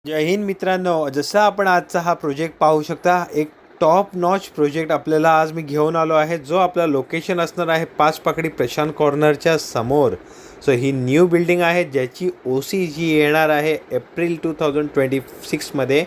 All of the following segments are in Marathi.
जय हिंद मित्रांनो, जसं आपण आजचा हा प्रोजेक्ट पाहू शकता, एक टॉप नॉच प्रोजेक्ट आपल्याला आज मी घेऊन आलो आहे, जो आपला लोकेशन असणार आहे पाचपाकडी प्रशांत कॉर्नरच्या समोर. सो ही न्यू बिल्डिंग आहे ज्याची OC जी येणार आहे एप्रिल 2026मध्ये.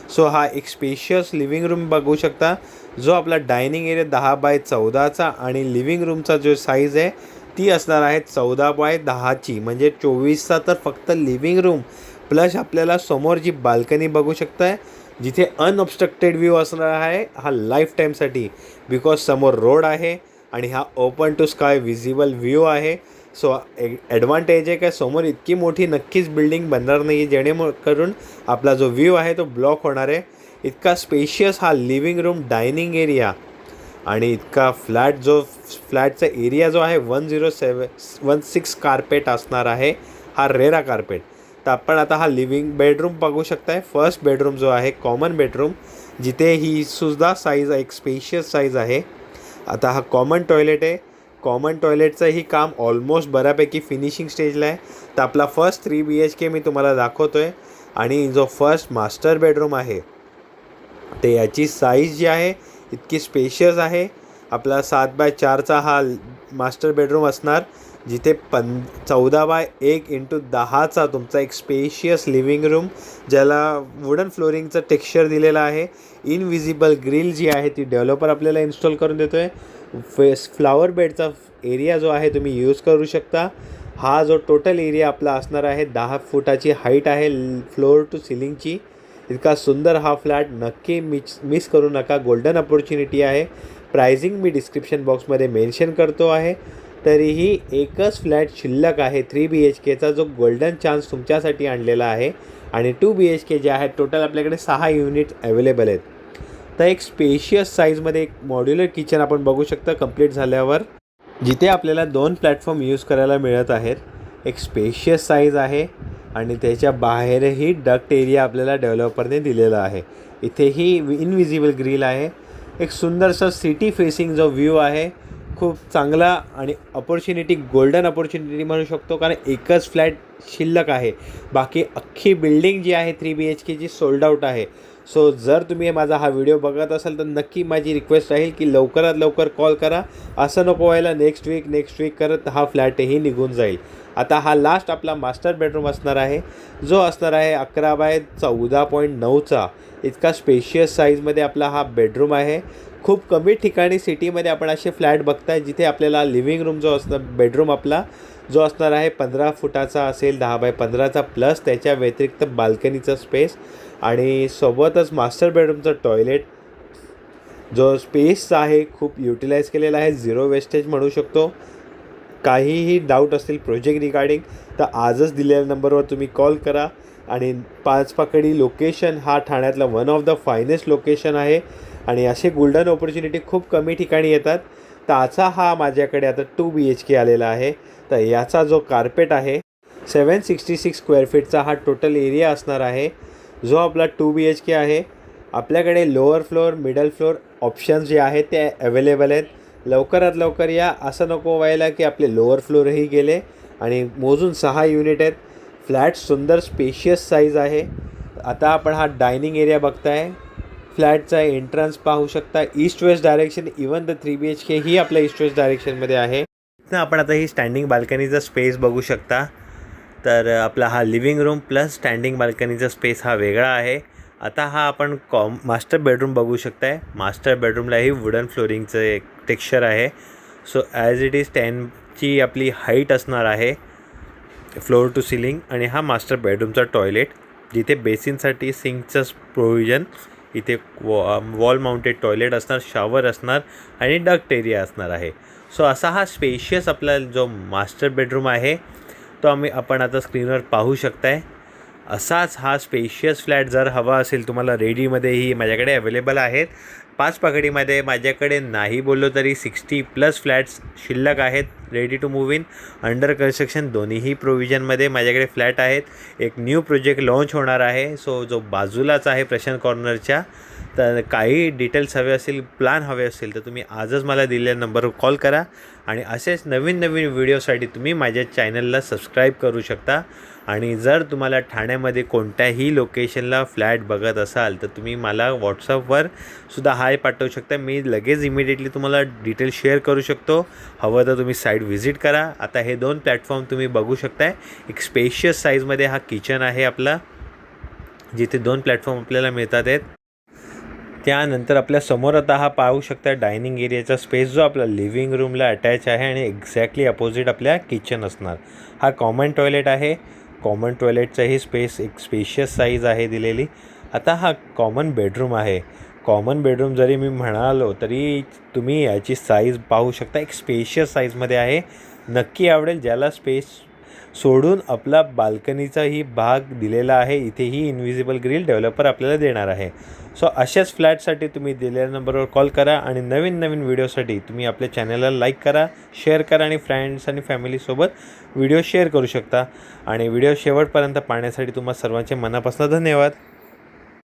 सो हा एक स्पेशियस लिव्हिंग रूम बघू शकता, जो आपला डायनिंग एरिया 10x14चा आणि लिव्हिंग रूमचा जो साईज आहे ती असणार आहे 14x10ची, म्हणजे 24चा तर फक्त लिव्हिंग रूम प्लस आपल्याला समोर जी बाल्कनी बघू शकताय, जिथे अनऑब्स्ट्रक्टेड व्ह्यू असणार आहे हा लाईफ टाईमसाठी, बिकॉज समोर रोड आहे आणि हा open to sky visible view आहे. सो ॲडव्हान्टेज आहे काय, समोर इतकी मोठी नक्कीच बिल्डिंग बनणार नाही जेणेकरून आपला जो व्ह्यू आहे तो ब्लॉक होणार आहे. इतका स्पेशियस हा लिव्हिंग रूम डायनिंग एरिया आणि इतका फ्लॅटचा एरिया जो आहे 1016 कार्पेट असणार आहे, हा रेरा कार्पेट. तर आपण आता हा लिव्हिंग बेडरूम बघू शकताय. फर्स्ट बेडरूम जो आहे कॉमन बेडरूम, जिथे ही सुद्धा साईज एक स्पेशियस साईज आहे. आता हा कॉमन टॉयलेट आहे. कॉमन टॉयलेटचंही काम ऑलमोस्ट बऱ्यापैकी फिनिशिंग स्टेजला आहे. तर आपला फर्स्ट 3 BHK मी तुम्हाला दाखवतो आहे. आणि जो फर्स्ट मास्टर बेडरूम आहे ते याची साईज जी आहे इतकी स्पेशियस आहे. आपला 7x4चा हा मास्टर बेडरूम असणार, जिथे 14x1x10चा तुमचा एक स्पेशियस लिव्हिंग रूम, ज्याला वुडन फ्लोरिंगचं टेक्स्चर दिलेलं आहे. इनविजिबल ग्रिल जी आहे ती डेव्हलपर आपल्याला इन्स्टॉल करून देतो आहे. फ्लावर बेडचा एरिया जो आहे तुम्ही यूज करू शकता. हा जो टोटल एरिया आपला असणार आहे 10 फुटाची हाईट आहे फ्लोअर टू सिलिंगची. इतका सुंदर हा फ्लॅट नक्की मिस करू नका. गोल्डन अपॉर्च्युनिटी आहे. प्राइसिंग मी डिस्क्रिप्शन बॉक्समध्ये मेन्शन करतो आहे. तरीही एकच फ्लॅट शिल्लक आहे 3 BHKचा, जो गोल्डन चान्स तुमच्यासाठी आणलेला आहे. आणि 2 BHK जे आहे टोटल आपल्याकडे 6 युनिट अवेलेबल आहेत. तर एक स्पेशियस साईजमध्ये एक मॉड्युलर किचन आपण बघू शकता कंप्लीट झाल्यावर, जिथे आपल्याला 2 प्लॅटफॉर्म यूज करायला मिळत आहेत. एक स्पेशियस साईज आहे आणि त्याच्या बाहेरही डक्ट एरिया आपल्याला डेव्हलपरने दिलेला आहे. इथेही इनविजिबल ग्रिल आहे. एक सुंदरसा सिटी फेसिंग जो व्ह्यू आहे, खूप चांगला आणि अपॉर्च्युनिटी, गोल्डन अपॉर्च्युनिटी म्हणू शकतो, कारण एकच फ्लॅट शिल्लक आहे. बाकी अख्खी बिल्डिंग जी आहे 3 BHKची सोल्ड आउट आहे. सो जर तुम्ही माझा हा व्हिडिओ बघत असाल तर नक्की माझी रिक्वेस्ट राहील की लवकरात लवकर कॉल करा. असं नको व्हायला नेक्स्ट वीक करत हा फ्लॅटही निघून जाईल. आता हा लास्ट आपला मास्टर बेडरूम असणार आहे, जो असणार आहे 11x14.9चा. इतका स्पेशियस साईजमध्ये आपला हा बेडरूम आहे. खूप कमी ठिकाणी सिटीमध्ये आपण असे फ्लॅट बघताय जिथे आपल्याला लिव्हिंग रूम जो असणार, बेडरूम आपला जो असणार आहे 15 फुटाचा असेल, 10x15चा, प्लस त्याच्या व्यतिरिक्त बाल्कनीचा स्पेस आणि सोबतच मास्टर बेडरूमचं टॉयलेट. जो स्पेस आहे खूप युटिलाइज केलेला आहे, झिरो वेस्टेज म्हणू शकतो. काहीही डाऊट असतील प्रोजेक्ट रिगार्डिंग तर आजच दिलेल्या नंबरवर तुम्ही कॉल करा. आणि पाचपाकडी लोकेशन हा ठाण्यातला one of the finest location आहे आणि असे गोल्डन ऑपॉर्च्युनिटी खूप कमी ठिकाणी येतात. त्याचा हा माझ्याकडे आता 2 BHK आलेला आहे. तर याचा जो कार्पेट आहे 766 स्क्वेअर फीटचा हा टोटल एरिया असणार आहे, जो आपला 2 BHK आहे. आपल्याकडे lower floor, middle floor options जे आहेत ते अवेलेबल आहेत. लवकरात लवकर या. असं नको व्हायला की आपले लोअर फ्लोअरही गेले. आणि मोजून 6 युनिट आहेत. फ्लॅट सुंदर स्पेशियस साईज आहे. आता आपण हा डायनिंग एरिया बघताय. फ्लॅटचा एंट्रन्स पाहू शकता, east west direction. Even the 3 BHK ही आपल्या ईस्ट वेस्ट डायरेक्शनमध्ये आहे. आपण आता ही स्टँडिंग बाल्कनीचा स्पेस बघू शकता. तर आपला हा लिव्हिंग रूम प्लस स्टँडिंग बाल्कनीचा स्पेस हा वेगळा आहे. आता हा आपण मास्टर बेडरूम बघू शकताय. मास्टर बेडरूमलाही वुडन फ्लोरिंगचं एक टेक्स्चर आहे. सो ॲज इट इज 10ची आपली हाईट असणार आहे फ्लोअर टू सिलिंग. आणि हा मास्टर बेडरूमचा टॉयलेट, जिथे बेसिनसाठी सिंकचं प्रोव्हिजन, इथे वॉल माउंटेड टॉयलेट असणार, शॉवर असणार आणि डक्ट एरिया असणार आहे. सो असा हा स्पेशियस आपला जो मास्टर बेडरूम आहे तो आपण आता स्क्रीनवर पाहू शकताय. असाच हा स्पेशियस फ्लॅट जर हवा असेल तुम्हाला रेडीमध्येही माझ्याकडे अवेलेबल आहेत. 5 पगडीमध्ये माझ्याकडे नाही बोललो तरी 60+ फ्लॅट्स शिल्लक आहेत, ready to move in, under construction. दोन्हीही प्रोव्हिजनमध्ये माझ्याकडे फ्लॅट आहेत. एक न्यू प्रोजेक्ट लॉन्च होणार आहे, सो जो बाजूलाच आहे प्रशांत कॉर्नरच्या. तर काही डिटेल्स हवे असतील, प्लॅन हवे असतील, तर तुम्ही आजच मला दिलेल्या नंबरवर कॉल करा. आणि असेच नवीन नवीन व्हिडिओसाठी तुम्ही माझ्या चॅनलला सबस्क्राईब करू शकता. आणि जर तुम्हाला ठाण्यामध्ये कोणत्याही लोकेशनला फ्लॅट बघत असाल तर तुम्ही मला व्हॉट्सअपवर सुद्धा हाय पाठवू शकता. मी लगेच इमिडिएटली तुम्हाला डिटेल शेअर करू शकतो. हवं तर तुम्ही साईट व्हिजिट करा. आता हे 2 प्लॅटफॉर्म तुम्ही बघू शकताय. एक स्पेशियस साईजमध्ये हा किचन आहे आपला, जिथे 2 प्लॅटफॉर्म आपल्याला मिळतात आहेत. त्यानंतर आपल्या समोर आता हा पाहू शकता डायनिंग एरियाचा स्पेस, जो आपला लिव्हिंग रूमला अटॅच आहे आणि एक्झॅक्टली अपोजिट आपल्या किचन असणार. हा कॉमन टॉयलेट आहे. कॉमन टॉयलेटचाही स्पेस एक स्पेशियस साईज आहे दिलेली. आता हा कॉमन बेडरूम आहे. कॉमन बेडरूम जरी मी म्हणालो तरी तुम्ही याची साईज पाहू शकता, एक स्पेशियस साईजमध्ये आहे. नक्की आवडेल ज्याला स्पेस सोडून आपला बाल्कनीचाही भाग दिलेला आहे. इथेही इन्व्हिजिबल ग्रिल डेव्हलपर आपल्याला देणार आहे. सो अशाच फ्लॅटसाठी तुम्ही दिलेल्या नंबरवर कॉल करा. आणि नवीन नवीन व्हिडिओसाठी तुम्ही आपल्या चॅनलला लाईक करा, शेअर करा आणि फ्रेंड्स आणि फॅमिलीसोबत व्हिडिओ शेअर करू शकता. आणि व्हिडिओ शेवटपर्यंत पाहण्यासाठी तुम्हा सर्वांचे मनापासून धन्यवाद.